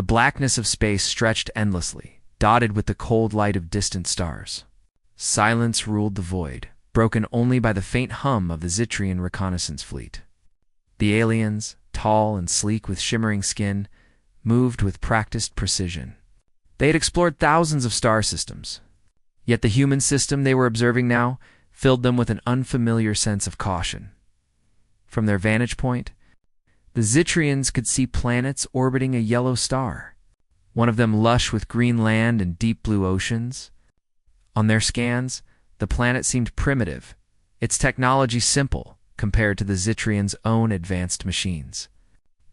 The blackness of space stretched endlessly, dotted with the cold light of distant stars. Silence ruled the void, broken only by the faint hum of the Zitrian reconnaissance fleet. The aliens, tall and sleek with shimmering skin, moved with practiced precision. They had explored thousands of star systems, yet the human system they were observing now filled them with an unfamiliar sense of caution. From their vantage point, the Zitrians could see planets orbiting a yellow star, one of them lush with green land and deep blue oceans. On their scans, the planet seemed primitive, its technology simple compared to the Zitrians' own advanced machines.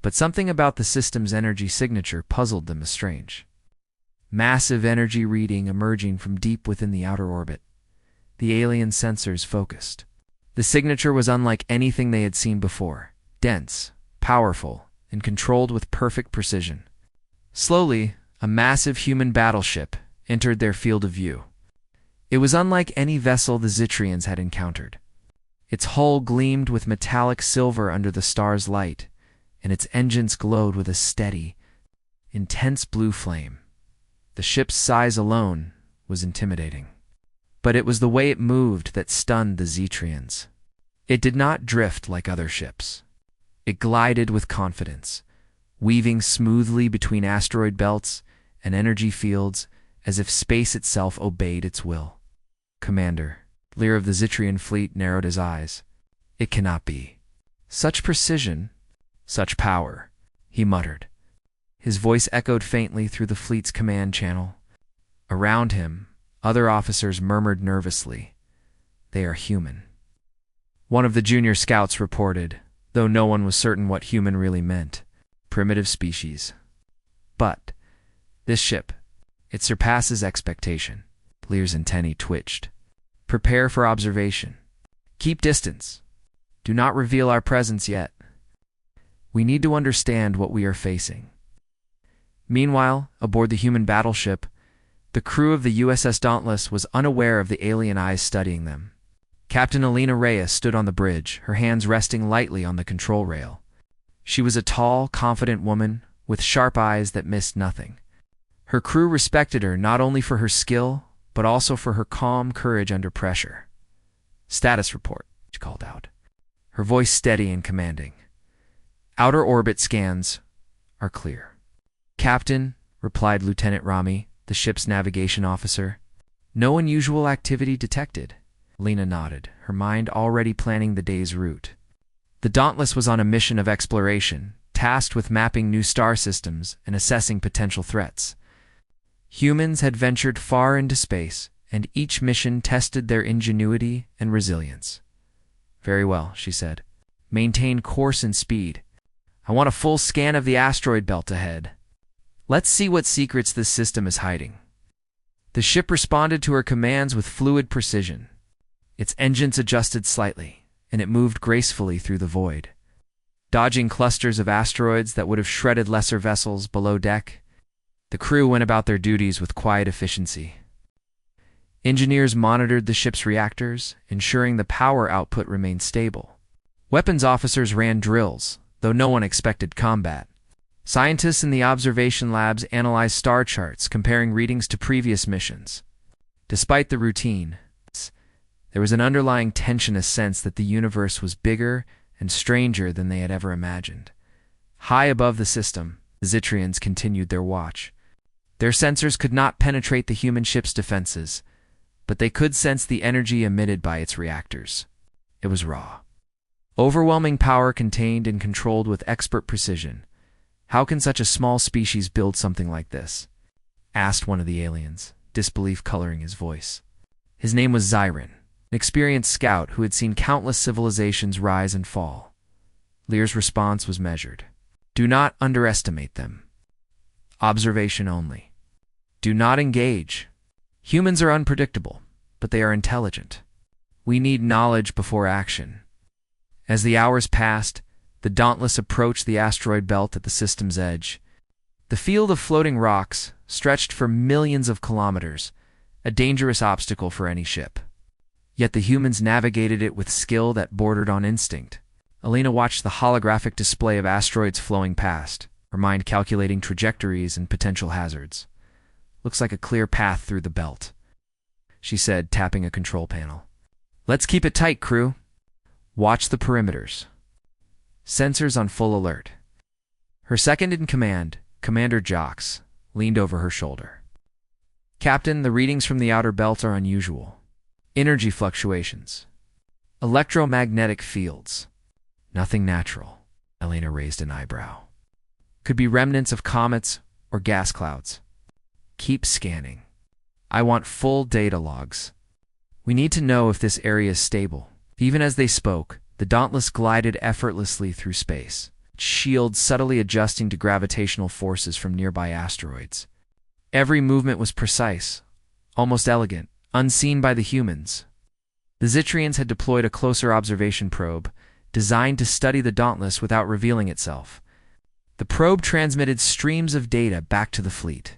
But something about the system's energy signature puzzled them as strange. Massive energy reading emerging from deep within the outer orbit. The alien sensors focused. The signature was unlike anything they had seen before, dense, powerful, and controlled with perfect precision. Slowly, a massive human battleship entered their field of view. It was unlike any vessel the Zitrians had encountered. Its hull gleamed with metallic silver under the star's light, and its engines glowed with a steady, intense blue flame. The ship's size alone was intimidating. But it was the way it moved that stunned the Zitrians. It did not drift like other ships. It glided with confidence, weaving smoothly between asteroid belts and energy fields as if space itself obeyed its will. Commander, the leader of the Zitrian fleet narrowed his eyes. It cannot be. Such precision, such power, he muttered. His voice echoed faintly through the fleet's command channel. Around him, other officers murmured nervously. They are human. One of the junior scouts reported, though no one was certain what human really meant. Primitive species. But this ship, it surpasses expectation. Lear's antennae twitched. Prepare for observation. Keep distance. Do not reveal our presence yet. We need to understand what we are facing. Meanwhile, aboard the human battleship, the crew of the USS Dauntless was unaware of the alien eyes studying them. Captain Alina Reyes stood on the bridge, her hands resting lightly on the control rail. She was a tall, confident woman with sharp eyes that missed nothing. Her crew respected her not only for her skill, but also for her calm courage under pressure. Status report, she called out, her voice steady and commanding. Outer orbit scans are clear. Captain, replied Lieutenant Rami, the ship's navigation officer. No unusual activity detected. Lena nodded, her mind already planning the day's route. The Dauntless was on a mission of exploration, tasked with mapping new star systems and assessing potential threats. Humans had ventured far into space, and each mission tested their ingenuity and resilience. Very well, she said. Maintain course and speed. I want a full scan of the asteroid belt ahead. Let's see what secrets this system is hiding. The ship responded to her commands with fluid precision. Its engines adjusted slightly, and it moved gracefully through the void. Dodging clusters of asteroids that would have shredded lesser vessels below deck, the crew went about their duties with quiet efficiency. Engineers monitored the ship's reactors, ensuring the power output remained stable. Weapons officers ran drills, though no one expected combat. Scientists in the observation labs analyzed star charts, comparing readings to previous missions. Despite the routine, there was an underlying tension, a sense that the universe was bigger and stranger than they had ever imagined. High above the system, the Zitrians continued their watch. Their sensors could not penetrate the human ship's defenses, but they could sense the energy emitted by its reactors. It was raw. Overwhelming power contained and controlled with expert precision. How can such a small species build something like this? Asked one of the aliens, disbelief coloring his voice. His name was Zyron, an experienced scout who had seen countless civilizations rise and fall. Lear's response was measured. Do not underestimate them. Observation only. Do not engage. Humans are unpredictable, but they are intelligent. We need knowledge before action. As the hours passed, the Dauntless approached the asteroid belt at the system's edge. The field of floating rocks stretched for millions of kilometers, a dangerous obstacle for any ship. Yet the humans navigated it with skill that bordered on instinct. Alina watched the holographic display of asteroids flowing past, her mind calculating trajectories and potential hazards. "Looks like a clear path through the belt," she said, tapping a control panel. "Let's keep it tight, crew. Watch the perimeters. Sensors on full alert." Her second-in-command, Commander Jocks, leaned over her shoulder. "Captain, the readings from the outer belt are unusual. Energy fluctuations. Electromagnetic fields. Nothing natural." Elena raised an eyebrow. "Could be remnants of comets or gas clouds. Keep scanning. I want full data logs. We need to know if this area is stable." Even as they spoke, the Dauntless glided effortlessly through space, its shield subtly adjusting to gravitational forces from nearby asteroids. Every movement was precise, almost elegant, unseen by the humans. The Zitrians had deployed a closer observation probe, designed to study the Dauntless without revealing itself. The probe transmitted streams of data back to the fleet.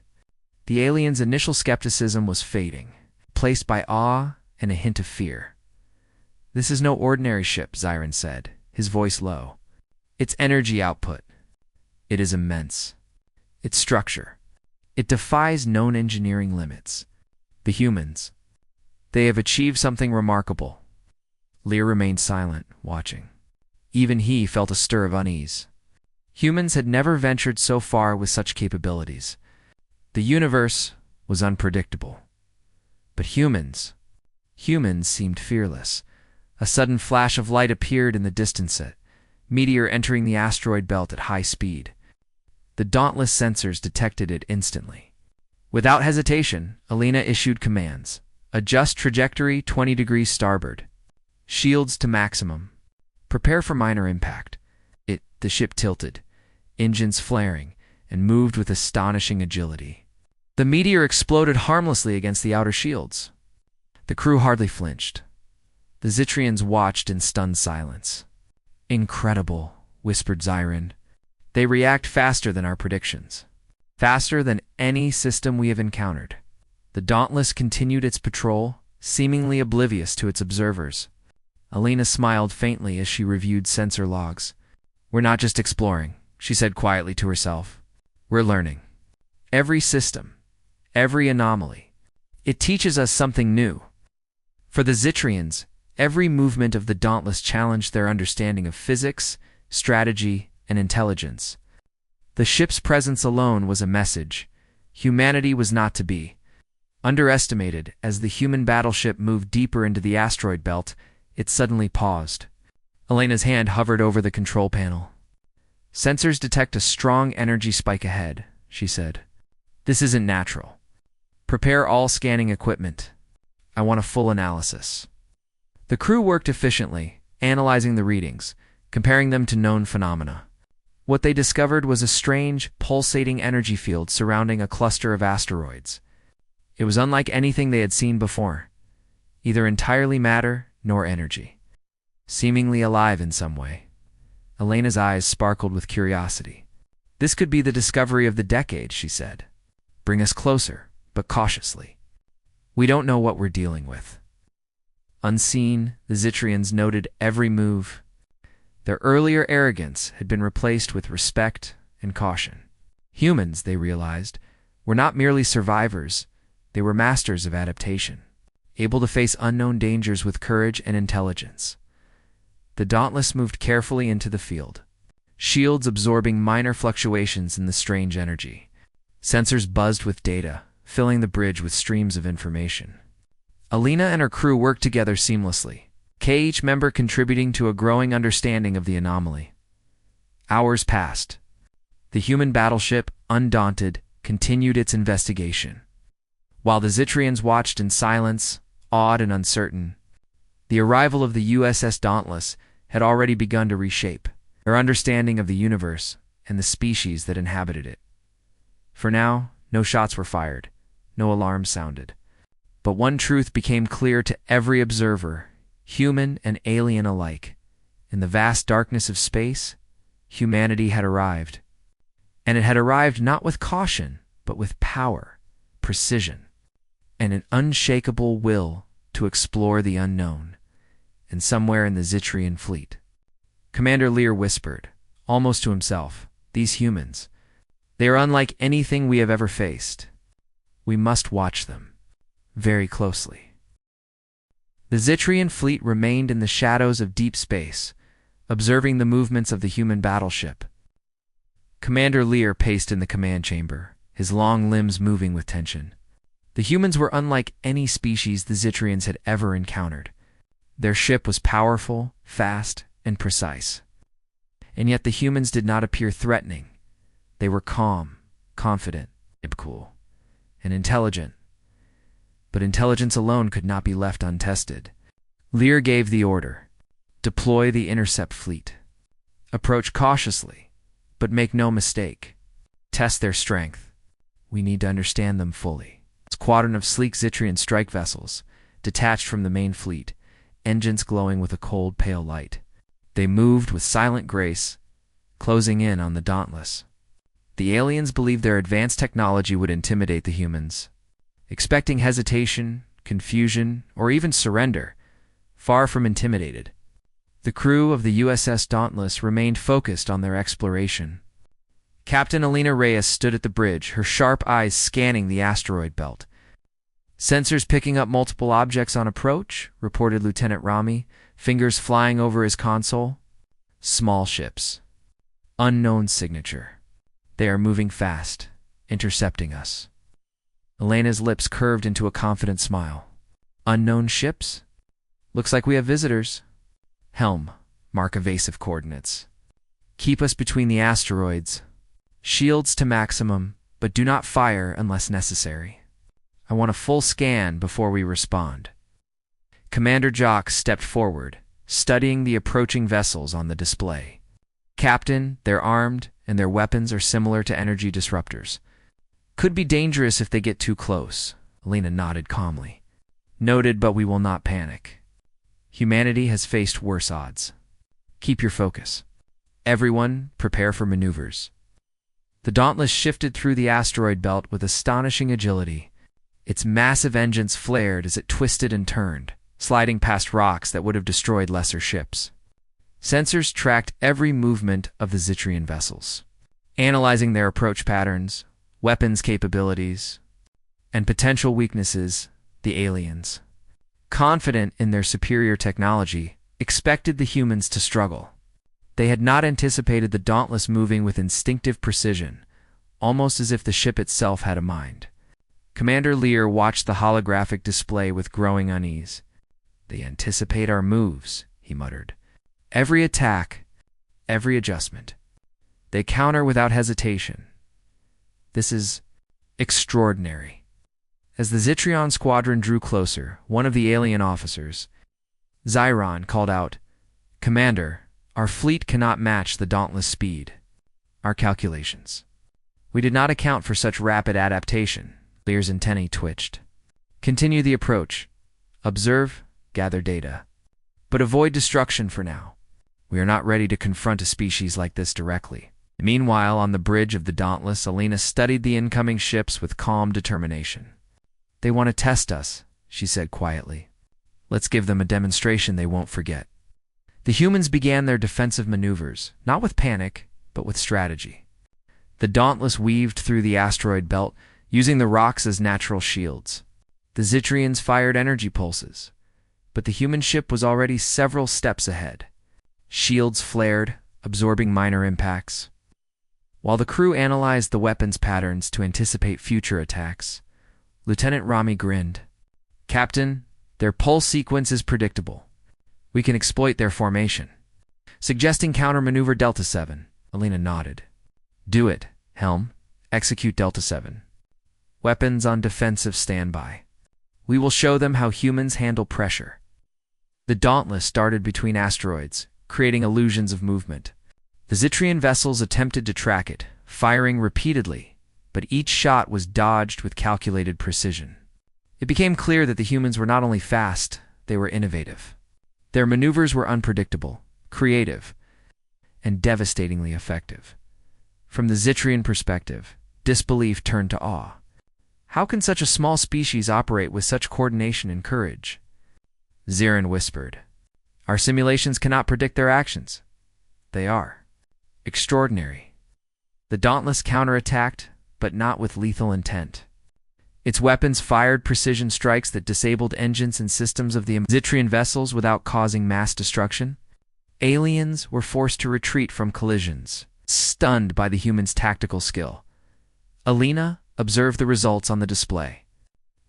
The aliens' initial skepticism was fading, replaced by awe and a hint of fear. "This is no ordinary ship," Zyron said, his voice low. "Its energy output. It is immense. Its structure. It defies known engineering limits. The humans. They have achieved something remarkable." Lear remained silent, watching. Even he felt a stir of unease. Humans had never ventured so far with such capabilities. The universe was unpredictable. But humans seemed fearless. A sudden flash of light appeared in the distance, a meteor entering the asteroid belt at high speed. The Dauntless sensors detected it instantly. Without hesitation, Elena issued commands. "Adjust trajectory 20 degrees starboard. Shields to maximum. Prepare for minor impact." The ship tilted, engines flaring, and moved with astonishing agility. The meteor exploded harmlessly against the outer shields. The crew hardly flinched. The Zitrians watched in stunned silence. "Incredible," whispered Zyron. "They react faster than our predictions. Faster than any system we have encountered." The Dauntless continued its patrol, seemingly oblivious to its observers. Elena smiled faintly as she reviewed sensor logs. "We're not just exploring," she said quietly to herself. "We're learning. Every system, every anomaly. It teaches us something new." For the Zitrians, every movement of the Dauntless challenged their understanding of physics, strategy, and intelligence. The ship's presence alone was a message. Humanity was not to be underestimated. As the human battleship moved deeper into the asteroid belt, it suddenly paused. Elena's hand hovered over the control panel. "Sensors detect a strong energy spike ahead," she said. "This isn't natural. Prepare all scanning equipment. I want a full analysis." The crew worked efficiently, analyzing the readings, comparing them to known phenomena. What they discovered was a strange, pulsating energy field surrounding a cluster of asteroids. It was unlike anything they had seen before, either entirely matter nor energy. Seemingly alive in some way. Elena's eyes sparkled with curiosity. "This could be the discovery of the decade," she said. "Bring us closer, but cautiously. We don't know what we're dealing with." Unseen, the Zitrians noted every move. Their earlier arrogance had been replaced with respect and caution. Humans, they realized, were not merely survivors, they were masters of adaptation, able to face unknown dangers with courage and intelligence. The Dauntless moved carefully into the field, shields absorbing minor fluctuations in the strange energy. Sensors buzzed with data, filling the bridge with streams of information. Elena and her crew worked together seamlessly, each member contributing to a growing understanding of the anomaly. Hours passed. The human battleship, undaunted, continued its investigation. While the Zitrians watched in silence, awed and uncertain, the arrival of the USS Dauntless had already begun to reshape their understanding of the universe and the species that inhabited it. For now, no shots were fired, no alarms sounded. But one truth became clear to every observer, human and alien alike. In the vast darkness of space, humanity had arrived. And it had arrived not with caution, but with power, precision, and an unshakable will to explore the unknown. And somewhere in the Zitrian fleet, Commander Lear whispered, almost to himself, "These humans, They are unlike anything we have ever faced. We must watch them very closely. The Zitrian fleet remained in the shadows of deep space, observing the movements of the human battleship. Commander Lear paced in the command chamber, his long limbs moving with tension. The humans were unlike any species the Zitrians had ever encountered. Their ship was powerful, fast, and precise. And yet the humans did not appear threatening. They were calm, confident, cool, and intelligent. But intelligence alone could not be left untested. Lear gave the order: deploy the intercept fleet. Approach cautiously, but make no mistake. Test their strength. We need to understand them fully. A squadron of sleek Zitrian strike vessels, detached from the main fleet, engines glowing with a cold, pale light. They moved with silent grace, closing in on the Dauntless. The aliens believed their advanced technology would intimidate the humans. Expecting hesitation, confusion, or even surrender, far from intimidated, the crew of the USS Dauntless remained focused on their exploration. Captain Alina Reyes stood at the bridge, her sharp eyes scanning the asteroid belt. "Sensors picking up multiple objects on approach," reported Lieutenant Rami, fingers flying over his console. "Small ships. Unknown signature. They are moving fast, intercepting us." Elena's lips curved into a confident smile. "Unknown ships? Looks like we have visitors." "Helm, mark evasive coordinates. Keep us between the asteroids. Shields to maximum, but do not fire unless necessary. I want a full scan before we respond." Commander Jock stepped forward, studying the approaching vessels on the display. "Captain, they're armed, and their weapons are similar to energy disruptors. Could be dangerous if they get too close." Alina nodded calmly. "Noted, but we will not panic. Humanity has faced worse odds. Keep your focus. Everyone, prepare for maneuvers." The Dauntless shifted through the asteroid belt with astonishing agility. Its massive engines flared as it twisted and turned, sliding past rocks that would have destroyed lesser ships. Sensors tracked every movement of the Zitrian vessels, analyzing their approach patterns, weapons capabilities, and potential weaknesses. The aliens, confident in their superior technology, expected the humans to struggle. They had not anticipated the Dauntless moving with instinctive precision, almost as if the ship itself had a mind. Commander Lear watched the holographic display with growing unease. "They anticipate our moves," he muttered. "Every attack, every adjustment. They counter without hesitation. This is extraordinary." As the Zitrion squadron drew closer, one of the alien officers, Zyron, called out, "Commander, our fleet cannot match the Dauntless speed. Our calculations. We did not account for such rapid adaptation." Lear's antennae twitched. "Continue the approach. Observe, gather data. But avoid destruction for now. We are not ready to confront a species like this directly." Meanwhile, on the bridge of the Dauntless, Alina studied the incoming ships with calm determination. "They want to test us," she said quietly. "Let's give them a demonstration they won't forget." The humans began their defensive maneuvers, not with panic, but with strategy. The Dauntless weaved through the asteroid belt, using the rocks as natural shields. The Zitrians fired energy pulses, but the human ship was already several steps ahead. Shields flared, absorbing minor impacts. While the crew analyzed the weapons patterns to anticipate future attacks, Lieutenant Rami grinned. "Captain, their pulse sequence is predictable. We can exploit their formation." "Suggesting counter-maneuver Delta 7, Alina nodded. "Do it, Helm. Execute Delta 7. Weapons on defensive standby. We will show them how humans handle pressure." The Dauntless darted between asteroids, creating illusions of movement. The Zitrian vessels attempted to track it, firing repeatedly, but each shot was dodged with calculated precision. It became clear that the humans were not only fast, they were innovative. Their maneuvers were unpredictable, creative, and devastatingly effective. From the Zitrian perspective, disbelief turned to awe. How can such a small species operate with such coordination and courage? Zirin whispered, "Our simulations cannot predict their actions. They are extraordinary." The Dauntless counterattacked, but not with lethal intent. Its weapons fired precision strikes that disabled engines and systems of the Zitrian vessels without causing mass destruction. Aliens were forced to retreat from collisions, stunned by the humans' tactical skill. Alina observed the results on the display.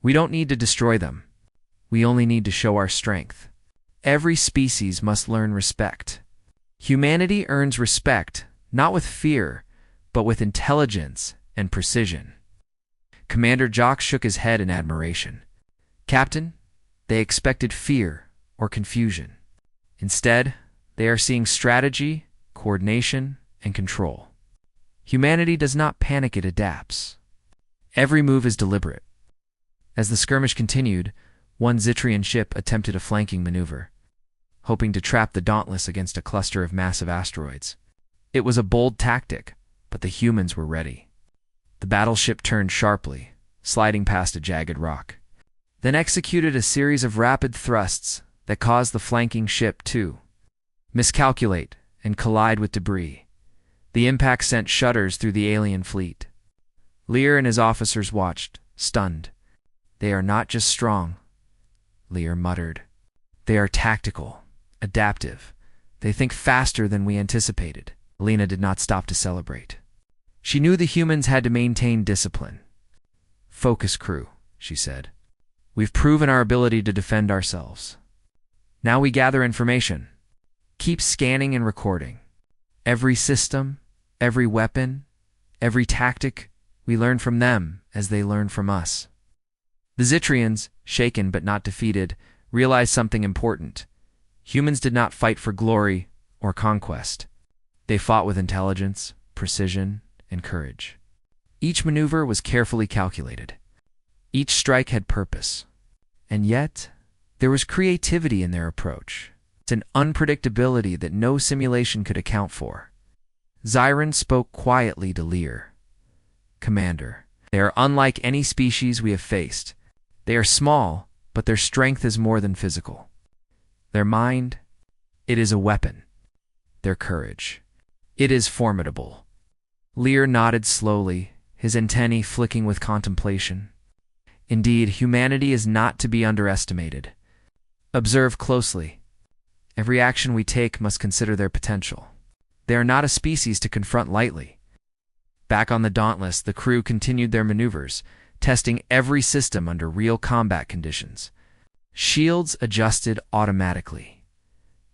We don't need to destroy them. We only need to show our strength. Every species must learn respect. Humanity earns respect, not with fear, but with intelligence and precision. Commander Jock shook his head in admiration. Captain, they expected fear or confusion. Instead, they are seeing strategy, coordination, and control. Humanity does not panic, it adapts. Every move is deliberate. As the skirmish continued, one Zitrian ship attempted a flanking maneuver, hoping to trap the Dauntless against a cluster of massive asteroids. It was a bold tactic, but the humans were ready. The battleship turned sharply, sliding past a jagged rock, then executed a series of rapid thrusts that caused the flanking ship to miscalculate and collide with debris. The impact sent shudders through the alien fleet. Lear and his officers watched, stunned. They are not just strong, Lear muttered. They are tactical, adaptive. They think faster than we anticipated. Alina did not stop to celebrate. She knew the humans had to maintain discipline. Focus, crew, she said. We've proven our ability to defend ourselves. Now we gather information. Keep scanning and recording. Every system, every weapon, every tactic, we learn from them as they learn from us. The Zitrians, shaken but not defeated, realized something important. Humans did not fight for glory or conquest. They fought with intelligence, precision, and courage. Each maneuver was carefully calculated. Each strike had purpose. And yet, there was creativity in their approach. It's an unpredictability that no simulation could account for. Zyron spoke quietly to Lear. Commander, they are unlike any species we have faced. They are small, but their strength is more than physical. Their mind, it is a weapon. Their courage, it is formidable. Lear nodded slowly, his antennae flicking with contemplation. Indeed, humanity is not to be underestimated. Observe closely. Every action we take must consider their potential. They are not a species to confront lightly. Back on the Dauntless, the crew continued their maneuvers, testing every system under real combat conditions. Shields adjusted automatically.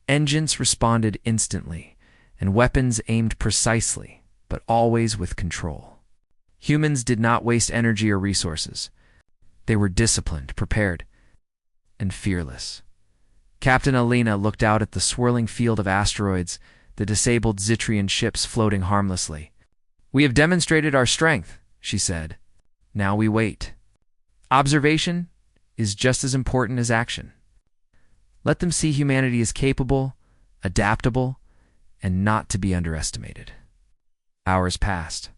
Engines responded instantly, and weapons aimed precisely, but always with control. Humans did not waste energy or resources. They were disciplined, prepared, and fearless. Captain Alina looked out at the swirling field of asteroids, the disabled Zitrian ships floating harmlessly. We have demonstrated our strength, she said. Now we wait. Observation is just as important as action. Let them see humanity is capable, adaptable, and not to be underestimated. Hours passed.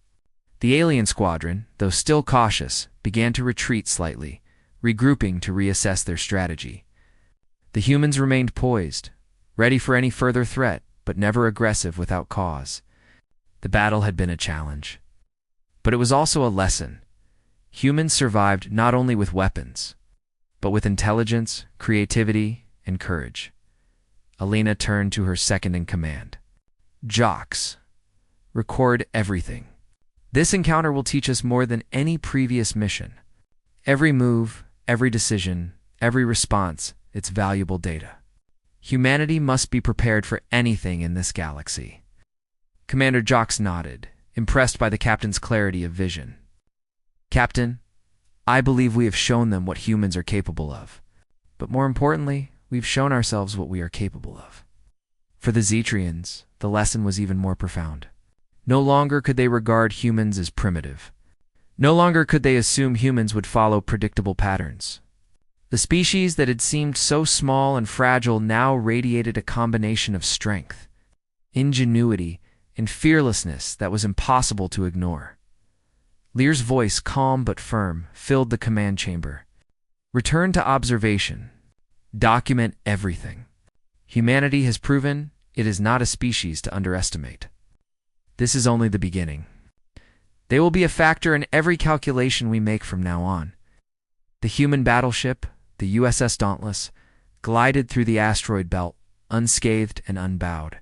The alien squadron, though still cautious, began to retreat slightly, regrouping to reassess their strategy. The humans remained poised, ready for any further threat, but never aggressive without cause. The battle had been a challenge. But it was also a lesson. Humans survived not only with weapons, but with intelligence, creativity, and courage. Alina turned to her second-in-command. Jocks, record everything. This encounter will teach us more than any previous mission. Every move, every decision, every response, it's valuable data. Humanity must be prepared for anything in this galaxy. Commander Jocks nodded, impressed by the captain's clarity of vision. Captain, I believe we have shown them what humans are capable of. But more importantly, we've shown ourselves what we are capable of. For the Zitrians, the lesson was even more profound. No longer could they regard humans as primitive. No longer could they assume humans would follow predictable patterns. The species that had seemed so small and fragile now radiated a combination of strength, ingenuity, and fearlessness that was impossible to ignore. Lear's voice, calm but firm, filled the command chamber. Return to observation. Document everything. Humanity has proven it is not a species to underestimate. This is only the beginning. They will be a factor in every calculation we make from now on. The human battleship, the USS Dauntless, glided through the asteroid belt, unscathed and unbowed.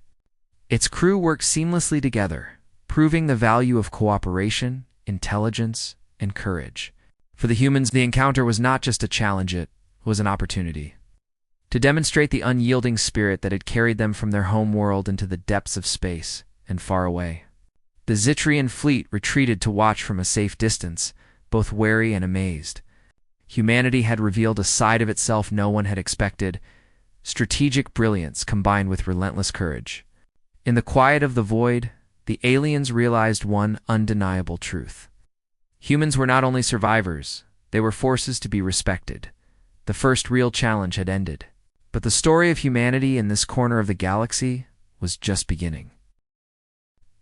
Its crew worked seamlessly together, proving the value of cooperation, intelligence, and courage. For the humans, the encounter was not just a challenge, it was an opportunity to demonstrate the unyielding spirit that had carried them from their home world into the depths of space and far away. The Zitrian fleet retreated to watch from a safe distance, both wary and amazed. Humanity had revealed a side of itself no one had expected, strategic brilliance combined with relentless courage. In the quiet of the void, the aliens realized one undeniable truth. Humans were not only survivors, they were forces to be respected. The first real challenge had ended, but the story of humanity in this corner of the galaxy was just beginning.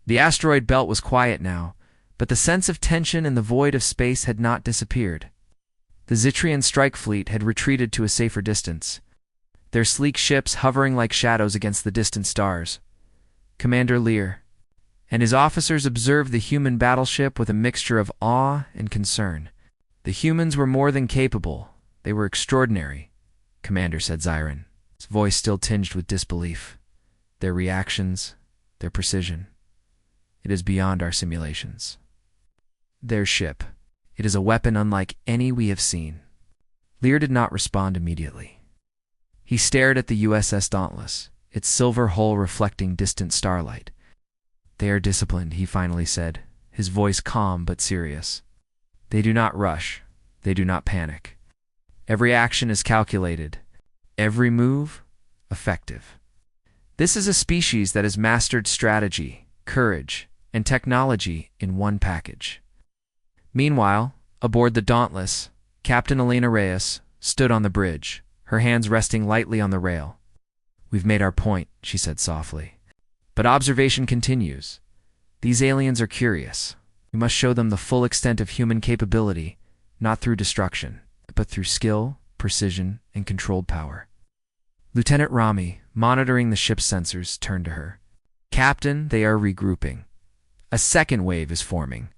The asteroid belt was quiet now, but the sense of tension in the void of space had not disappeared. The Zitrian strike fleet had retreated to a safer distance, their sleek ships hovering like shadows against the distant stars. Commander Lear and his officers observed the human battleship with a mixture of awe and concern. The humans were more than capable. They were extraordinary, Commander said Zyron, his voice still tinged with disbelief. Their reactions, their precision. It is beyond our simulations. Their ship. It is a weapon unlike any we have seen. Lear did not respond immediately. He stared at the USS Dauntless, its silver hull reflecting distant starlight. They are disciplined, he finally said, his voice calm but serious. They do not rush. They do not panic. Every action is calculated. Every move, effective. This is a species that has mastered strategy, courage, and technology in one package. Meanwhile, aboard the Dauntless, Captain Elena Reyes stood on the bridge, her hands resting lightly on the rail. We've made our point, she said softly. But observation continues. These aliens are curious. We must show them the full extent of human capability, not through destruction, but through skill, precision, and controlled power. Lieutenant Rami, monitoring the ship's sensors, turned to her. Captain, they are regrouping. A second wave is forming.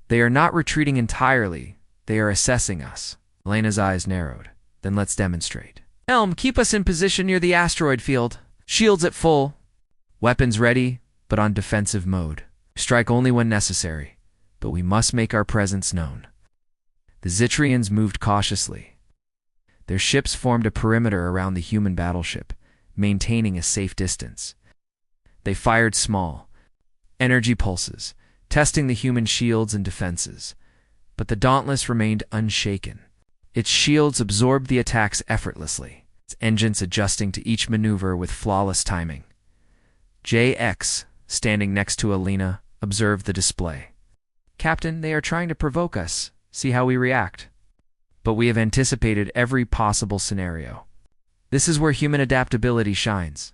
They are not retreating entirely. They are assessing us. Elena's eyes narrowed. Then let's demonstrate. Helm, keep us in position near the asteroid field. Shields at full. Weapons ready, but on defensive mode. Strike only when necessary, but we must make our presence known. The Zitrians moved cautiously. Their ships formed a perimeter around the human battleship, maintaining a safe distance. They fired small, energy pulses, testing the human shields and defenses. But the Dauntless remained unshaken. Its shields absorbed the attacks effortlessly, its engines adjusting to each maneuver with flawless timing. JX, standing next to Elena, observed the display. Captain, they are trying to provoke us. See how we react. But we have anticipated every possible scenario. This is where human adaptability shines.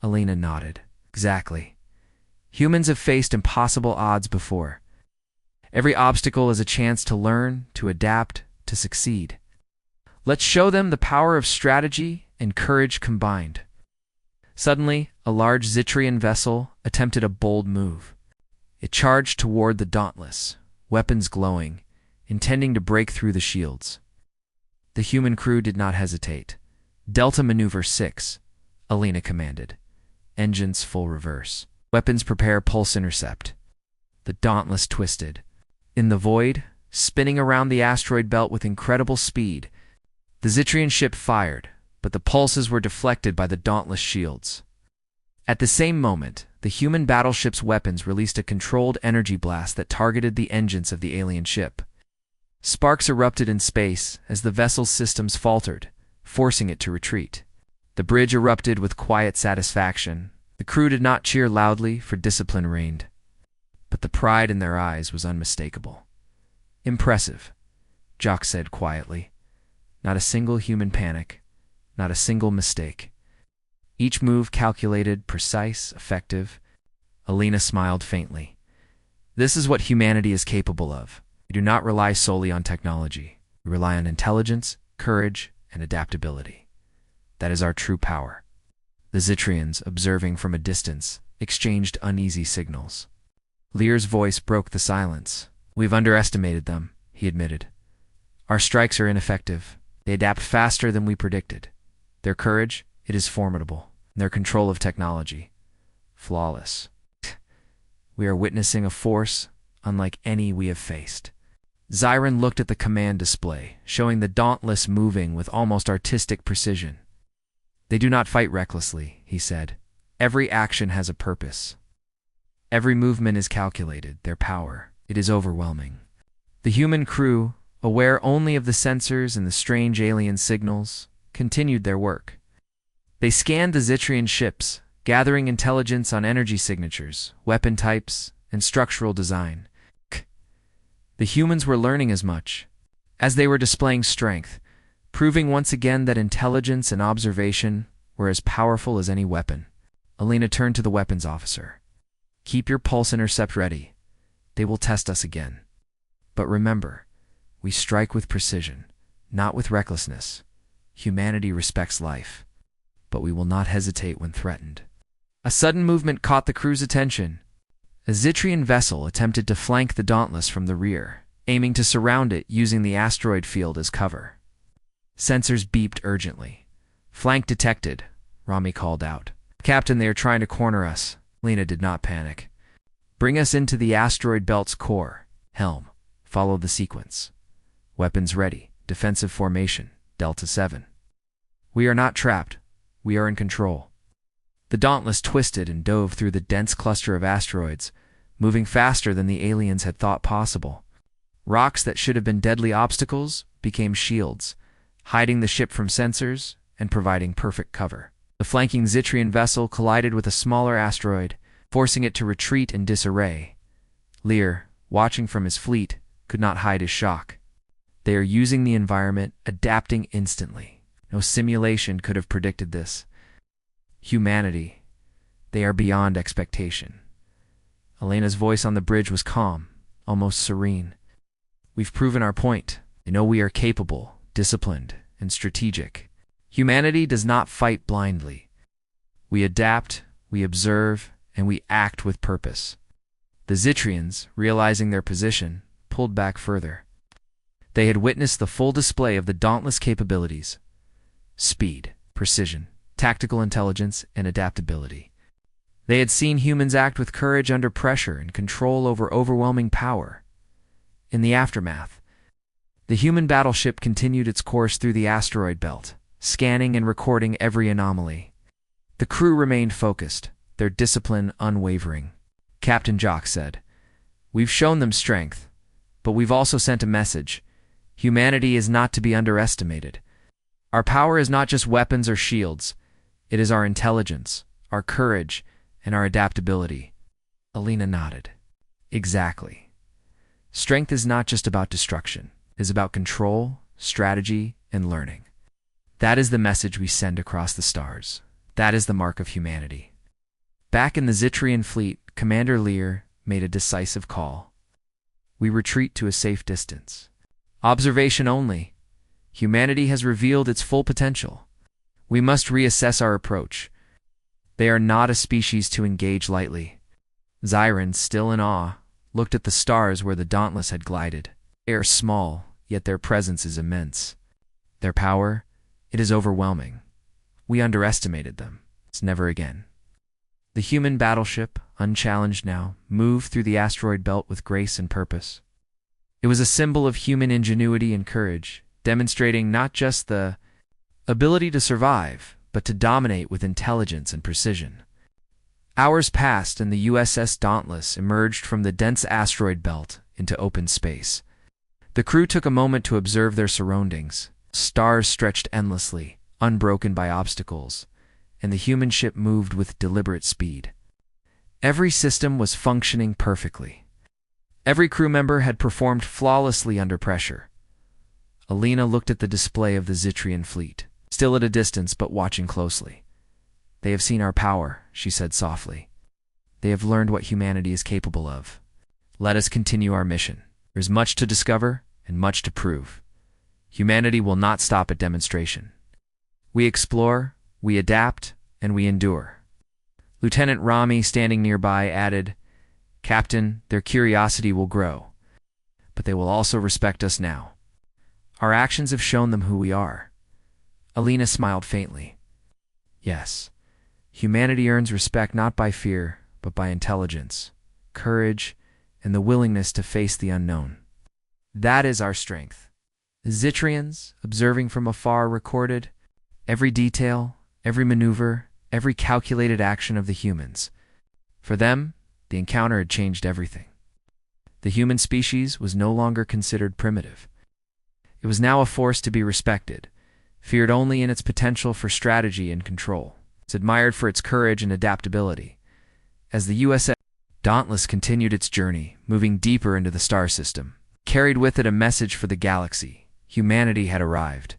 Elena nodded. Exactly. Humans have faced impossible odds before. Every obstacle is a chance to learn, to adapt, to succeed. Let's show them the power of strategy and courage combined. Suddenly, a large Zitrian vessel attempted a bold move. It charged toward the Dauntless, weapons glowing, intending to break through the shields. The human crew did not hesitate. Delta Maneuver 6, Elena commanded. Engines full reverse. Weapons prepare pulse intercept. The Dauntless twisted. In the void, spinning around the asteroid belt with incredible speed, the Zitrian ship fired, but the pulses were deflected by the Dauntless shields. At the same moment, the human battleship's weapons released a controlled energy blast that targeted the engines of the alien ship. Sparks erupted in space as the vessel's systems faltered, forcing it to retreat. The bridge erupted with quiet satisfaction. The crew did not cheer loudly, for discipline reigned. But the pride in their eyes was unmistakable. Impressive, Jock said quietly. Not a single human panic. Not a single mistake. Each move calculated, precise, effective. Elena smiled faintly. This is what humanity is capable of. We do not rely solely on technology. We rely on intelligence, courage, and adaptability. That is our true power. The Zitrians, observing from a distance, exchanged uneasy signals. Lear's voice broke the silence. "We've underestimated them," he admitted. "Our strikes are ineffective. They adapt faster than we predicted. Their courage, it is formidable. Their control of technology, flawless. We are witnessing a force unlike any we have faced." Zyron looked at the command display, showing the Dauntless moving with almost artistic precision. "They do not fight recklessly," he said. "Every action has a purpose. Every movement is calculated. Their power, it is overwhelming." The human crew, aware only of the sensors and the strange alien signals, continued their work. They scanned the Zitrian ships, gathering intelligence on energy signatures, weapon types, and structural design. The humans were learning as much, as they were displaying strength, proving once again that intelligence and observation were as powerful as any weapon. Alina turned to the weapons officer. "Keep your pulse intercept ready. They will test us again. But remember, we strike with precision, not with recklessness. Humanity respects life, but we will not hesitate when threatened." A sudden movement caught the crew's attention. A Zitrian vessel attempted to flank the Dauntless from the rear, aiming to surround it using the asteroid field as cover. Sensors beeped urgently. "Flank detected," Rami called out. "Captain, they are trying to corner us." Lena did not panic. "Bring us into the asteroid belt's core. Helm, follow the sequence. Weapons ready. Defensive formation. Delta 7. We are not trapped. We are in control." The Dauntless twisted and dove through the dense cluster of asteroids, moving faster than the aliens had thought possible. Rocks that should have been deadly obstacles became shields, hiding the ship from sensors and providing perfect cover. The flanking Zitrian vessel collided with a smaller asteroid, forcing it to retreat in disarray. Lear, watching from his fleet, could not hide his shock. They are using the environment, adapting instantly. No simulation could have predicted this. Humanity, they are beyond expectation. Elena's voice on the bridge was calm, almost serene. "We've proven our point. They know we are capable, disciplined, and strategic. Humanity does not fight blindly. We adapt, we observe, and we act with purpose." The Zitrians, realizing their position, pulled back further. They had witnessed the full display of the Dauntless capabilities: speed, precision, tactical intelligence, and adaptability. They had seen humans act with courage under pressure and control over overwhelming power. In the aftermath, the human battleship continued its course through the asteroid belt, scanning and recording every anomaly. The crew remained focused, their discipline unwavering. Captain Jock said, "We've shown them strength, but we've also sent a message. Humanity is not to be underestimated. Our power is not just weapons or shields. It is our intelligence, our courage, and our adaptability." Alina nodded. "Exactly. Strength is not just about destruction. It is about control, strategy, and learning. That is the message we send across the stars. That is the mark of humanity." Back in the Zitrian fleet, Commander Lear made a decisive call. "We retreat to a safe distance. Observation only. Humanity has revealed its full potential. We must reassess our approach. They are not a species to engage lightly." Zyron, still in awe, looked at the stars where the Dauntless had glided. They are small, yet their presence is immense. Their power, it is overwhelming. We underestimated them. It's never again. The human battleship, unchallenged now, moved through the asteroid belt with grace and purpose. It was a symbol of human ingenuity and courage, demonstrating not just the ability to survive, but to dominate with intelligence and precision. Hours passed and the USS Dauntless emerged from the dense asteroid belt into open space. The crew took a moment to observe their surroundings. Stars stretched endlessly, unbroken by obstacles, and the human ship moved with deliberate speed. Every system was functioning perfectly. Every crew member had performed flawlessly under pressure. Alina looked at the display of the Zitrian fleet, still at a distance but watching closely. "They have seen our power," she said softly. "They have learned what humanity is capable of. Let us continue our mission. There is much to discover and much to prove. Humanity will not stop at demonstration. We explore, we adapt, and we endure." Lieutenant Rami, standing nearby, added, Captain, their curiosity will grow, but they will also respect us now. Our actions have shown them who we are. Alina smiled faintly. Yes, humanity earns respect not by fear, but by intelligence, courage, and the willingness to face the unknown. That is our strength. The Zitrians, observing from afar, recorded every detail, every maneuver, every calculated action of the humans. For them, the encounter had changed everything. The human species was no longer considered primitive. It was now a force to be respected, feared only in its potential for strategy and control. It's admired for its courage and adaptability. As the USS Dauntless continued its journey, moving deeper into the star system, carried with it a message for the galaxy. Humanity had arrived.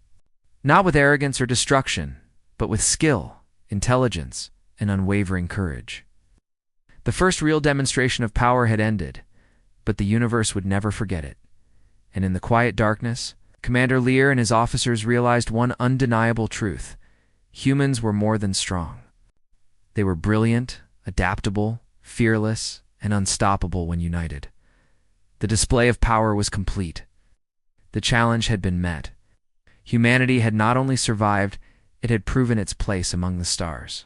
Not with arrogance or destruction, but with skill, intelligence, and unwavering courage. The first real demonstration of power had ended, but the universe would never forget it. And in the quiet darkness, Commander Lear and his officers realized one undeniable truth. Humans were more than strong. They were brilliant, adaptable, fearless, and unstoppable when united. The display of power was complete. The challenge had been met. Humanity had not only survived, it had proven its place among the stars.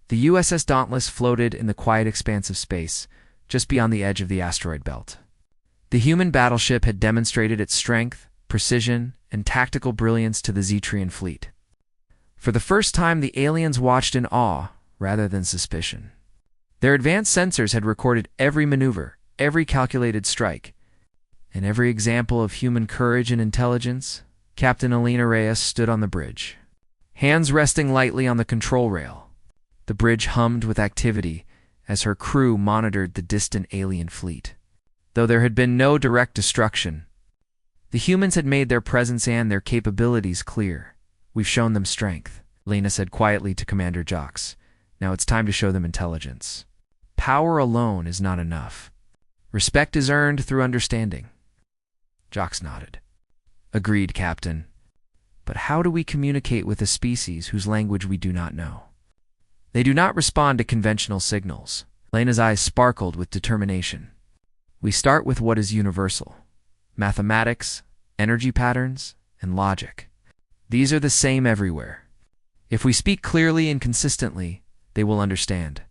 The USS Dauntless floated in the quiet expanse of space, just beyond the edge of the asteroid belt. The human battleship had demonstrated its strength, precision, and tactical brilliance to the Zetrian fleet. For the first time, the aliens watched in awe rather than suspicion. Their advanced sensors had recorded every maneuver, every calculated strike, and every example of human courage and intelligence. Captain Alina Reyes stood on the bridge, hands resting lightly on the control rail. The bridge hummed with activity as her crew monitored the distant alien fleet. Though there had been no direct destruction, the humans had made their presence and their capabilities clear. We've shown them strength, Lena said quietly to Commander Jox. Now it's time to show them intelligence. Power alone is not enough. Respect is earned through understanding. Jox nodded. Agreed, Captain. But how do we communicate with a species whose language we do not know? They do not respond to conventional signals. Lena's eyes sparkled with determination. We start with what is universal. Mathematics, energy patterns, and logic. These are the same everywhere. If we speak clearly and consistently, they will understand.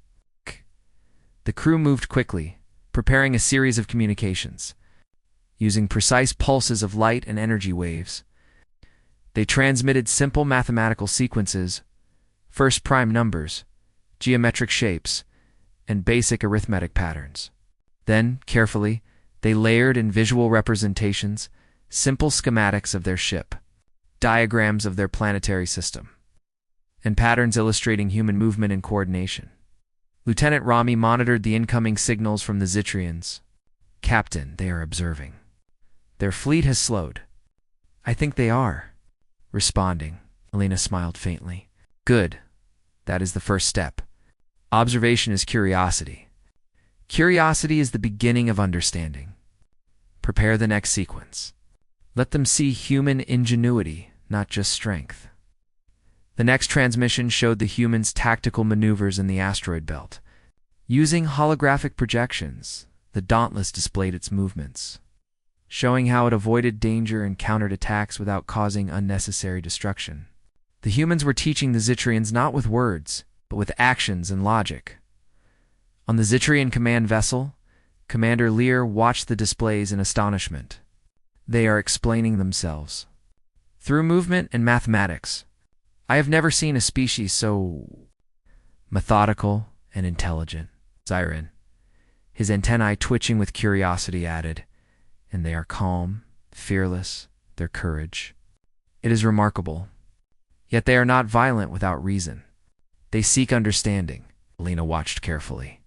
The crew moved quickly, preparing a series of communications. Using precise pulses of light and energy waves, they transmitted simple mathematical sequences, first prime numbers, geometric shapes, and basic arithmetic patterns. Then, carefully, they layered in visual representations, simple schematics of their ship, diagrams of their planetary system, and patterns illustrating human movement and coordination. Lieutenant Rami monitored the incoming signals from the Zitrians. Captain, they are observing. Their fleet has slowed. I think they are. Responding, Alina smiled faintly. Good. That is the first step. Observation is curiosity. Curiosity is the beginning of understanding. Prepare the next sequence. Let them see human ingenuity, not just strength. The next transmission showed the humans' tactical maneuvers in the asteroid belt. Using holographic projections, the Dauntless displayed its movements, showing how it avoided danger and countered attacks without causing unnecessary destruction. The humans were teaching the Zitrians not with words, but with actions and logic. On the Zitrian command vessel, Commander Lear watched the displays in astonishment. They are explaining themselves. Through movement and mathematics, I have never seen a species so methodical and intelligent. Zyron, his antennae twitching with curiosity, added, and they are calm, fearless, their courage. It is remarkable. Yet they are not violent without reason. They seek understanding. Alina watched carefully.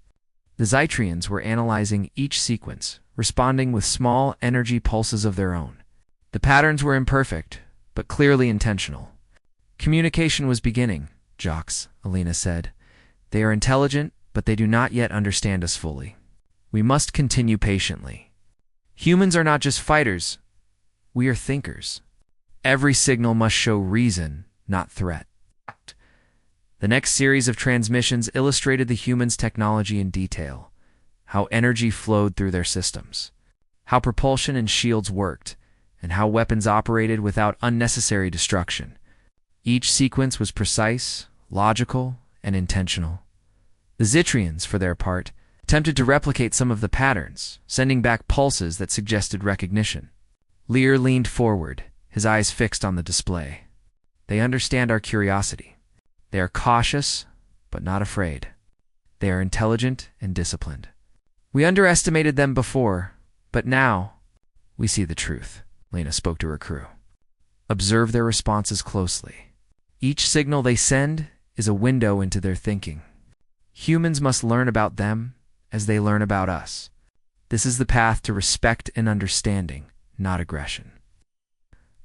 The Zitrians were analyzing each sequence, responding with small energy pulses of their own. The patterns were imperfect, but clearly intentional. Communication was beginning, Jox, Alina said. They are intelligent, but they do not yet understand us fully. We must continue patiently. Humans are not just fighters. We are thinkers. Every signal must show reason, not threat. The next series of transmissions illustrated the humans' technology in detail, how energy flowed through their systems, how propulsion and shields worked, and how weapons operated without unnecessary destruction. Each sequence was precise, logical, and intentional. The Zitrians, for their part, attempted to replicate some of the patterns, sending back pulses that suggested recognition. Lear leaned forward, his eyes fixed on the display. They understand our curiosity. They are cautious, but not afraid. They are intelligent and disciplined. We underestimated them before, but now we see the truth, Lena spoke to her crew. Observe their responses closely. Each signal they send is a window into their thinking. Humans must learn about them as they learn about us. This is the path to respect and understanding, not aggression.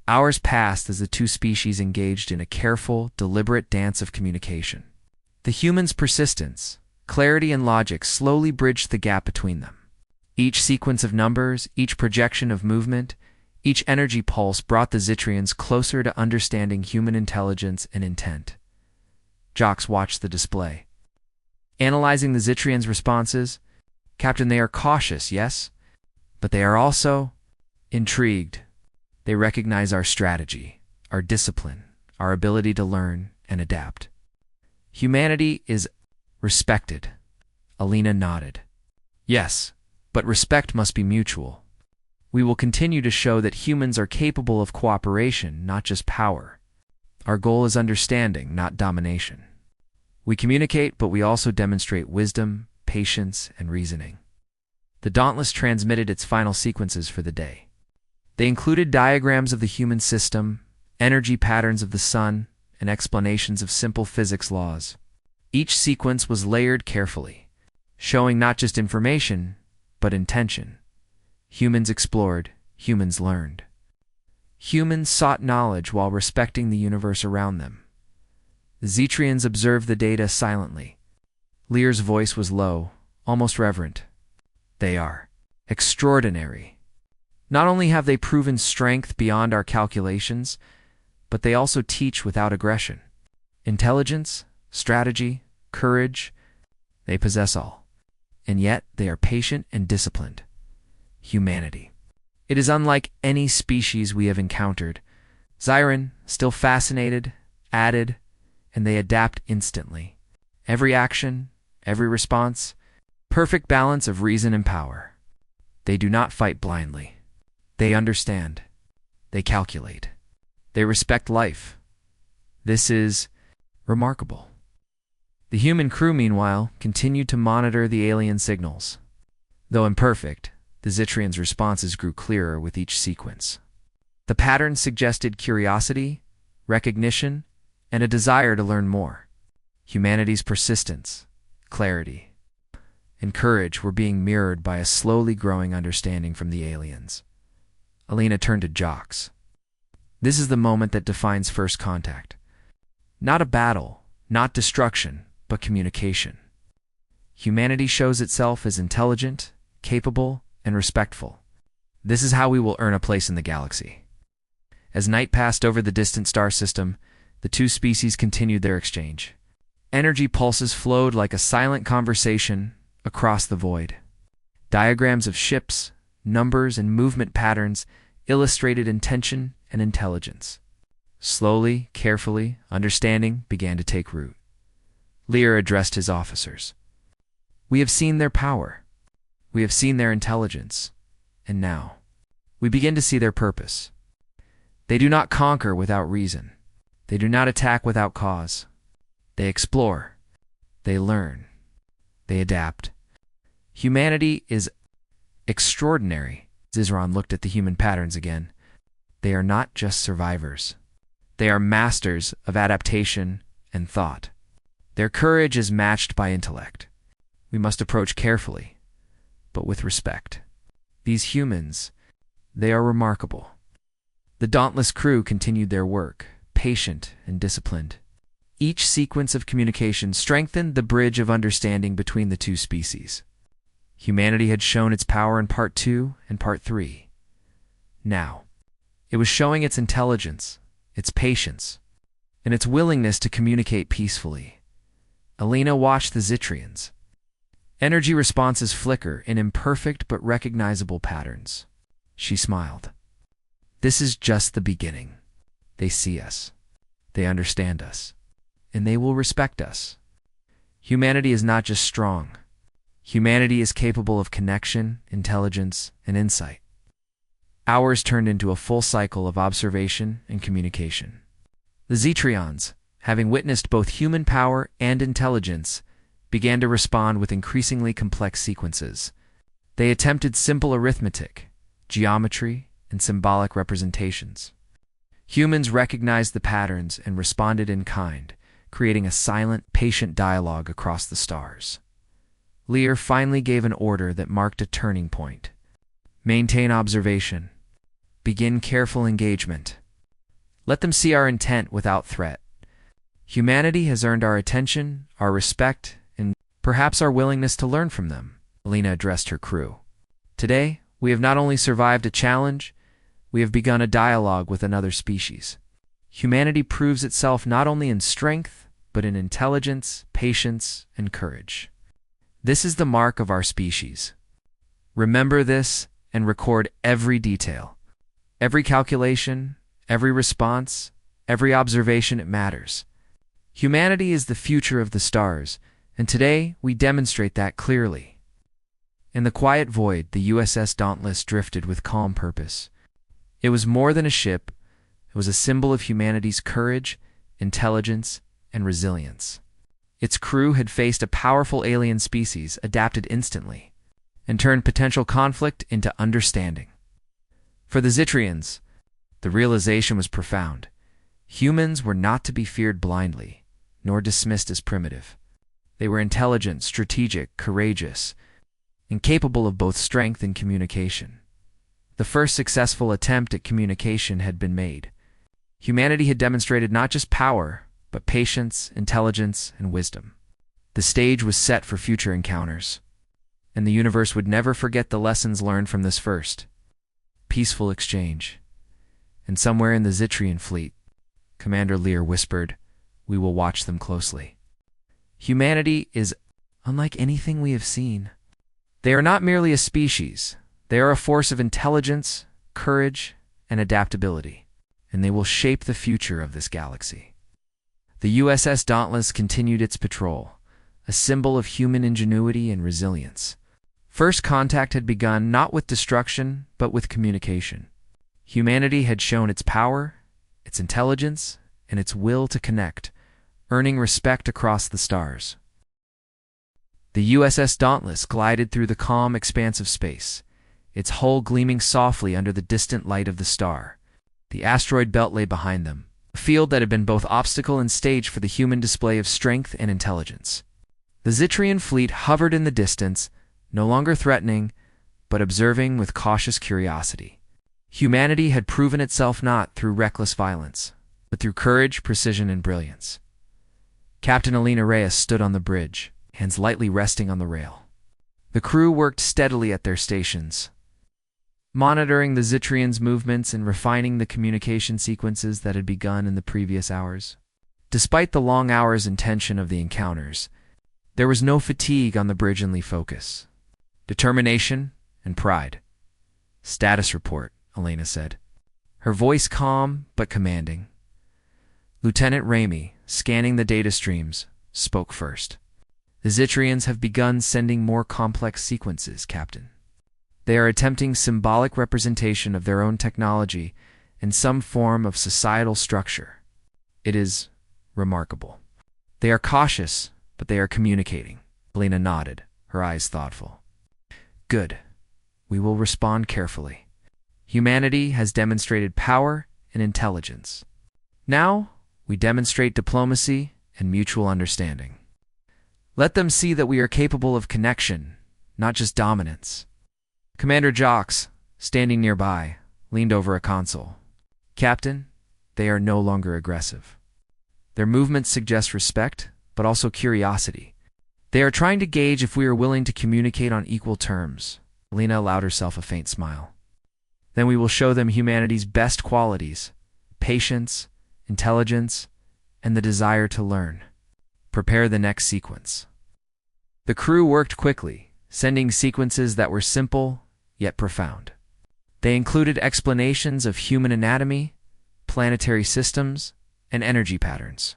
Hours passed as the two species engaged in a careful, deliberate dance of communication. The humans' persistence, clarity, and logic slowly bridged the gap between them. Each sequence of numbers, each projection of movement, each energy pulse brought the Zitrians closer to understanding human intelligence and intent. Jox watched the display. Analyzing the Zitrians' responses, Captain, they are cautious, yes, but they are also intrigued. They recognize our strategy, our discipline, our ability to learn and adapt. Humanity is respected. Alina nodded. Yes, but respect must be mutual. We will continue to show that humans are capable of cooperation, not just power. Our goal is understanding, not domination. We communicate, but we also demonstrate wisdom, patience, and reasoning. The Dauntless transmitted its final sequences for the day. They included diagrams of the human system, energy patterns of the sun, and explanations of simple physics laws. Each sequence was layered carefully, showing not just information, but intention. Humans explored, humans learned. Humans sought knowledge while respecting the universe around them. The Zitrians observed the data silently. Lear's voice was low, almost reverent. They are extraordinary. Not only have they proven strength beyond our calculations, but they also teach without aggression. Intelligence, strategy, courage, they possess all. And yet they are patient and disciplined. Humanity. It is unlike any species we have encountered. Zyron, still fascinated, added, and they adapt instantly. Every action, every response, perfect balance of reason and power. They do not fight blindly. They understand. They calculate. They respect life. This is remarkable. The human crew, meanwhile, continued to monitor the alien signals. Though imperfect, the Zitrians' responses grew clearer with each sequence. The patterns suggested curiosity, recognition, and a desire to learn more. Humanity's persistence, clarity, and courage were being mirrored by a slowly growing understanding from the aliens. Alina turned to Jox. This is the moment that defines first contact. Not a battle, not destruction, but communication. Humanity shows itself as intelligent, capable, and respectful. This is how we will earn a place in the galaxy. As night passed over the distant star system, the two species continued their exchange. Energy pulses flowed like a silent conversation across the void. Diagrams of ships, numbers, and movement patterns illustrated intention and intelligence. Slowly, carefully, understanding began to take root. Lear addressed his officers. We have seen their power. We have seen their intelligence. And now, we begin to see their purpose. They do not conquer without reason. They do not attack without cause. They explore. They learn. They adapt. Humanity is extraordinary. Zizron looked at the human patterns again. They are not just survivors. They are masters of adaptation and thought. Their courage is matched by intellect. We must approach carefully, but with respect. These humans, they are remarkable. The dauntless crew continued their work, patient and disciplined. Each sequence of communication strengthened the bridge of understanding between the two species. Humanity had shown its power in Part 2 and Part 3. Now, it was showing its intelligence, its patience, and its willingness to communicate peacefully. Alina watched the Zitrians. Energy responses flicker in imperfect but recognizable patterns. She smiled. This is just the beginning. They see us. They understand us. And they will respect us. Humanity is not just strong. Humanity is capable of connection, intelligence, and insight. Hours turned into a full cycle of observation and communication. The Zetrions, having witnessed both human power and intelligence, began to respond with increasingly complex sequences. They attempted simple arithmetic, geometry, and symbolic representations. Humans recognized the patterns and responded in kind, creating a silent, patient dialogue across the stars. Lear finally gave an order that marked a turning point. Maintain observation. Begin careful engagement. Let them see our intent without threat. Humanity has earned our attention, our respect, and perhaps our willingness to learn from them, Alina addressed her crew. Today, we have not only survived a challenge, we have begun a dialogue with another species. Humanity proves itself not only in strength, but in intelligence, patience, and courage. This is the mark of our species. Remember this and record every detail. Every calculation, every response, every observation, it matters. Humanity is the future of the stars, and today we demonstrate that clearly. In the quiet void, the USS Dauntless drifted with calm purpose. It was more than a ship. It was a symbol of humanity's courage, intelligence, and resilience. Its crew had faced a powerful alien species, adapted instantly, and turned potential conflict into understanding. For the Zetrians, the realization was profound. Humans were not to be feared blindly, nor dismissed as primitive. They were intelligent, strategic, courageous, and capable of both strength and communication. The first successful attempt at communication had been made. Humanity had demonstrated not just power, but patience, intelligence, and wisdom. The stage was set for future encounters, and the universe would never forget the lessons learned from this first peaceful exchange. And somewhere in the Zetrian fleet, Commander Lear whispered, "We will watch them closely." Humanity is unlike anything we have seen. They are not merely a species. They are a force of intelligence, courage, and adaptability, and they will shape the future of this galaxy. The USS Dauntless continued its patrol, a symbol of human ingenuity and resilience. First contact had begun not with destruction, but with communication. Humanity had shown its power, its intelligence, and its will to connect, earning respect across the stars. The USS Dauntless glided through the calm expanse of space, its hull gleaming softly under the distant light of the star. The asteroid belt lay behind them, a field that had been both obstacle and stage for the human display of strength and intelligence. The Zetrian fleet hovered in the distance, no longer threatening, but observing with cautious curiosity. Humanity had proven itself not through reckless violence, but through courage, precision, and brilliance. Captain Alina Reyes stood on the bridge, hands lightly resting on the rail. The crew worked steadily at their stations, monitoring the Zetrians' movements and refining the communication sequences that had begun in the previous hours. Despite the long hours and tension of the encounters, there was no fatigue on the bridge, only focus, determination, and pride. "Status report," Elena said, her voice calm but commanding. Lieutenant Ramey, scanning the data streams, spoke first. "The Zetrians have begun sending more complex sequences, Captain. They are attempting symbolic representation of their own technology in some form of societal structure. It is remarkable. They are cautious, but they are communicating." Elena nodded, her eyes thoughtful. "Good. We will respond carefully. Humanity has demonstrated power and intelligence. Now, we demonstrate diplomacy and mutual understanding. Let them see that we are capable of connection, not just dominance." Commander Jocks, standing nearby, leaned over a console. "Captain, they are no longer aggressive. Their movements suggest respect, but also curiosity. They are trying to gauge if we are willing to communicate on equal terms." Lena allowed herself a faint smile. "Then we will show them humanity's best qualities: patience, intelligence, and the desire to learn. Prepare the next sequence." The crew worked quickly, sending sequences that were simple yet profound. They included explanations of human anatomy, planetary systems, and energy patterns.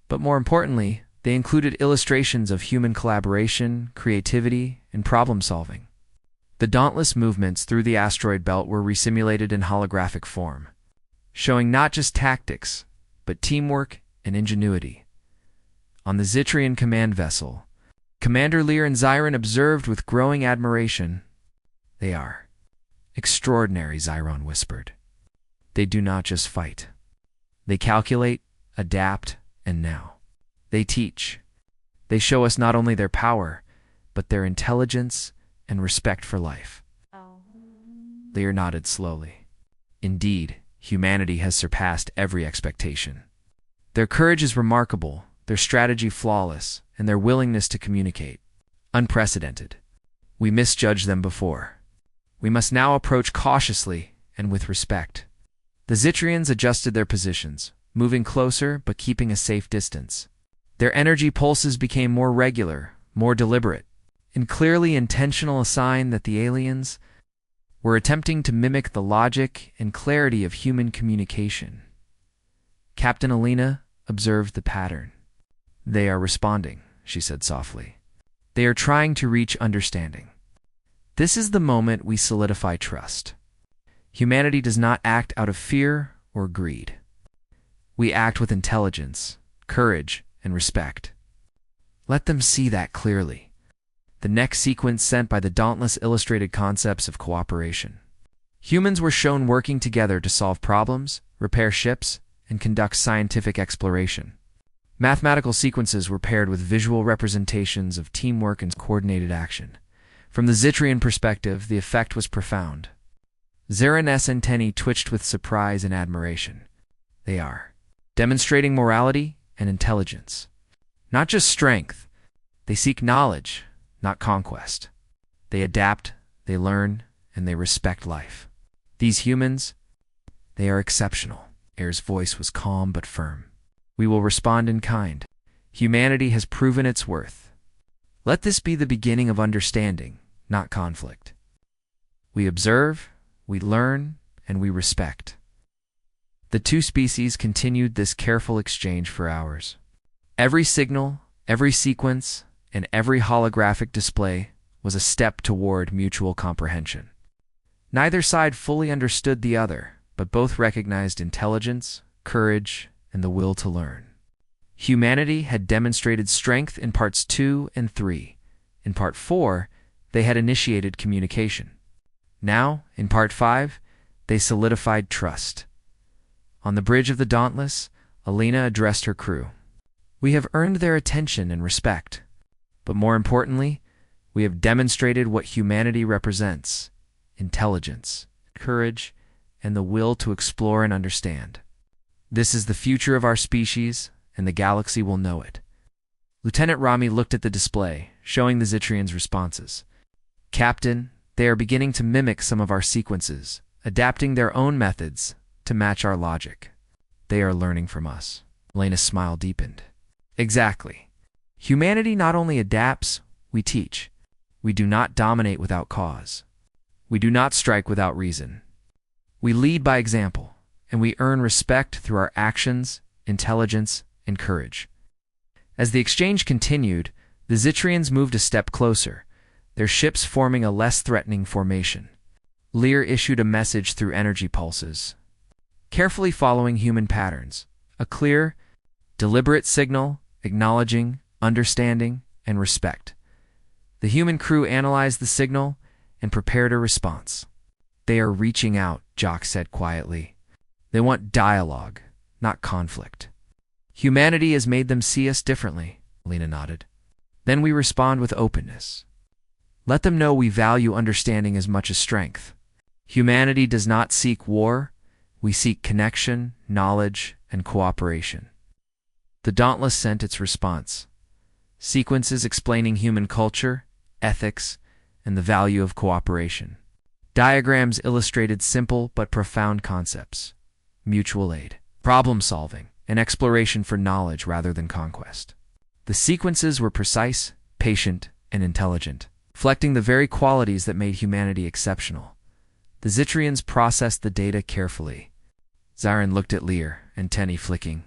But more importantly, they included illustrations of human collaboration, creativity, and problem-solving. The dauntless movements through the asteroid belt were resimulated in holographic form, showing not just tactics, but teamwork and ingenuity. On the Zitrian command vessel, Commander Lear and Zyron observed with growing admiration. "They are extraordinary," Zyron whispered. "They do not just fight. They calculate, adapt, and now they teach. They show us not only their power, but their intelligence and respect for life." Lear nodded slowly. "Indeed, humanity has surpassed every expectation. Their courage is remarkable, their strategy flawless, and their willingness to communicate unprecedented. We misjudged them before. We must now approach cautiously and with respect." The Zitrians adjusted their positions, moving closer but keeping a safe distance. Their energy pulses became more regular, more deliberate, and clearly intentional, a sign that the aliens were attempting to mimic the logic and clarity of human communication. Captain Alina observed the pattern. "They are responding," she said softly. "They are trying to reach understanding. This is the moment we solidify trust. Humanity does not act out of fear or greed. We act with intelligence, courage, and respect. Let them see that clearly." The next sequence sent by the Dauntless illustrated concepts of cooperation. Humans were shown working together to solve problems, repair ships, and conduct scientific exploration. Mathematical sequences were paired with visual representations of teamwork and coordinated action. From the Zitrian perspective, the effect was profound. Zaren's antennae twitched with surprise and admiration. They are demonstrating morality and intelligence. Not just strength. They seek knowledge, not conquest. They adapt, they learn, and they respect life. These humans, they are exceptional. Air's voice was calm but firm. "We will respond in kind. Humanity has proven its worth. Let this be the beginning of understanding, not conflict. We observe, we learn, and we respect." The two species continued this careful exchange for hours. Every signal, every sequence, and every holographic display was a step toward mutual comprehension. Neither side fully understood the other, but both recognized intelligence, courage, and the will to learn. Humanity had demonstrated strength in parts 2 and 3. In part 4, they had initiated communication. Now, in part 5, they solidified trust. On the bridge of the Dauntless, Alina addressed her crew. "We have earned their attention and respect. But more importantly, we have demonstrated what humanity represents: intelligence, courage, and the will to explore and understand. This is the future of our species, and the galaxy will know it." Lieutenant Rami looked at the display, showing the Zitrians' responses. "Captain, they are beginning to mimic some of our sequences, adapting their own methods to match our logic. They are learning from us." Elena's smile deepened. "Exactly. Humanity not only adapts, we teach. We do not dominate without cause. We do not strike without reason. We lead by example, and we earn respect through our actions, intelligence, and courage." As the exchange continued, the Zitrians moved a step closer, their ships forming a less threatening formation. Lear issued a message through energy pulses, carefully following human patterns, a clear, deliberate signal acknowledging, understanding, and respect. The human crew analyzed the signal and prepared a response. "They are reaching out," Jock said quietly. "They want dialogue, not conflict. Humanity has made them see us differently," Alina nodded. "Then we respond with openness. Let them know we value understanding as much as strength. Humanity does not seek war. We seek connection, knowledge, and cooperation." The Dauntless sent its response. Sequences explaining human culture, ethics, and the value of cooperation. Diagrams illustrated simple but profound concepts: mutual aid, problem solving, and exploration for knowledge rather than conquest. The sequences were precise, patient, and intelligent, reflecting the very qualities that made humanity exceptional. The Zitrians processed the data carefully. Zyron looked at Lear, antennae flicking.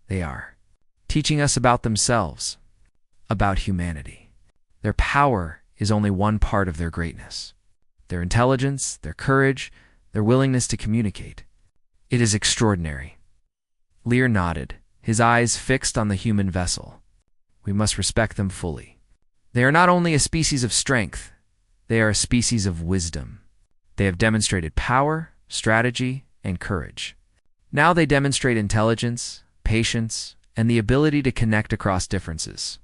They are teaching us about themselves, about humanity. Their power is only one part of their greatness. Their intelligence, their courage, their willingness to communicate. It is extraordinary. Lear nodded, his eyes fixed on the human vessel. We must respect them fully. They are not only a species of strength, they are a species of wisdom. They have demonstrated power, strategy, and courage. Now they demonstrate intelligence, patience, and the ability to connect across differences.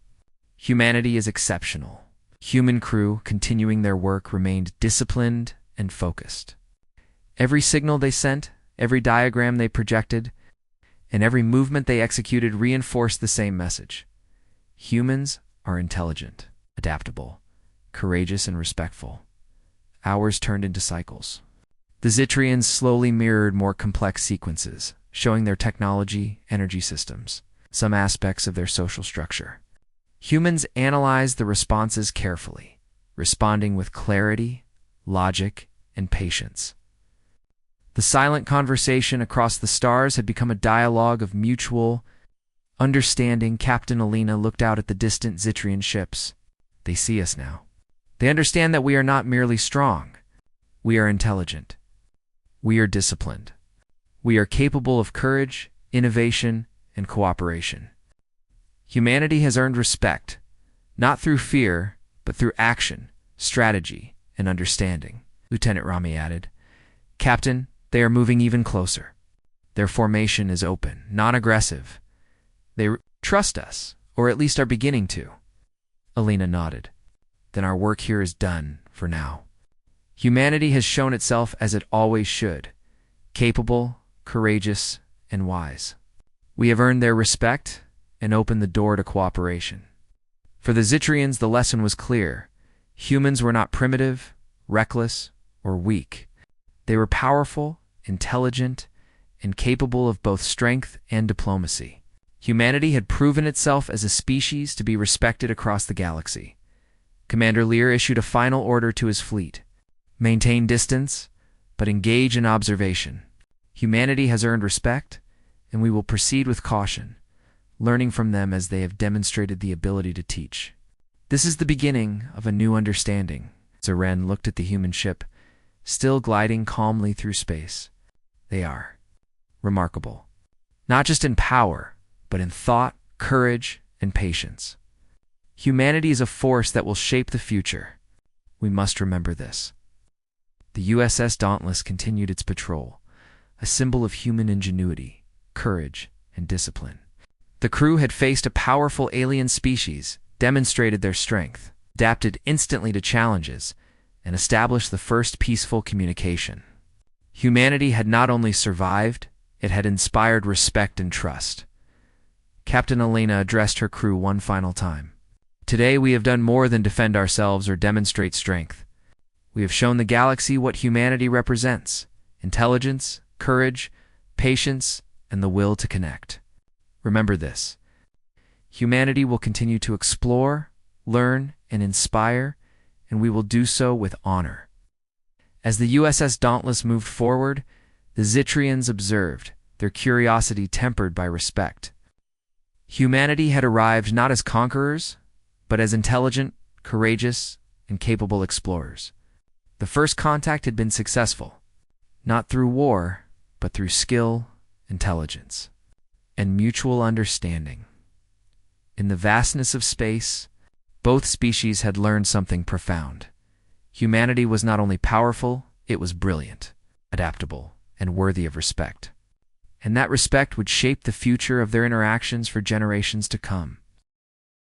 Humanity is exceptional. Human crew, continuing their work, remained disciplined and focused. Every signal they sent, every diagram they projected, and every movement they executed reinforced the same message. Humans are intelligent, adaptable, courageous, and respectful. Hours turned into cycles. The Zitrians slowly mirrored more complex sequences, showing their technology, energy systems, some aspects of their social structure. Humans analyzed the responses carefully, responding with clarity, logic, and patience. The silent conversation across the stars had become a dialogue of mutual understanding. Captain Alina looked out at the distant Zitrian ships. They see us now. They understand that we are not merely strong. We are intelligent. We are disciplined. We are capable of courage, innovation, and cooperation. Humanity has earned respect, not through fear, but through action, strategy, and understanding, Lieutenant Rami added. Captain, they are moving even closer. Their formation is open, non-aggressive. They trust us, or at least are beginning to. Alina nodded. Then our work here is done, for now. Humanity has shown itself as it always should, capable, courageous, and wise. We have earned their respect and opened the door to cooperation. For the Zitrians, the lesson was clear. Humans were not primitive, reckless, or weak. They were powerful, intelligent, and capable of both strength and diplomacy. Humanity had proven itself as a species to be respected across the galaxy. Commander Lear issued a final order to his fleet. Maintain distance, but engage in observation. Humanity has earned respect, and we will proceed with caution, learning from them as they have demonstrated the ability to teach. This is the beginning of a new understanding. Zaren looked at the human ship, still gliding calmly through space. They are remarkable, not just in power, but in thought, courage, and patience. Humanity is a force that will shape the future. We must remember this. The USS Dauntless continued its patrol, a symbol of human ingenuity, courage, and discipline. The crew had faced a powerful alien species, demonstrated their strength, adapted instantly to challenges, and established the first peaceful communication. Humanity had not only survived, it had inspired respect and trust. Captain Elena addressed her crew one final time. Today we have done more than defend ourselves or demonstrate strength. We have shown the galaxy what humanity represents: intelligence, courage, patience, and the will to connect. Remember this. Humanity will continue to explore, learn, and inspire, and we will do so with honor. As the USS Dauntless moved forward, the Zitrians observed, their curiosity tempered by respect. Humanity had arrived not as conquerors, but as intelligent, courageous, and capable explorers. The first contact had been successful, not through war, but through skill, intelligence, and mutual understanding. In the vastness of space, both species had learned something profound. Humanity was not only powerful, it was brilliant, adaptable, and worthy of respect. And that respect would shape the future of their interactions for generations to come.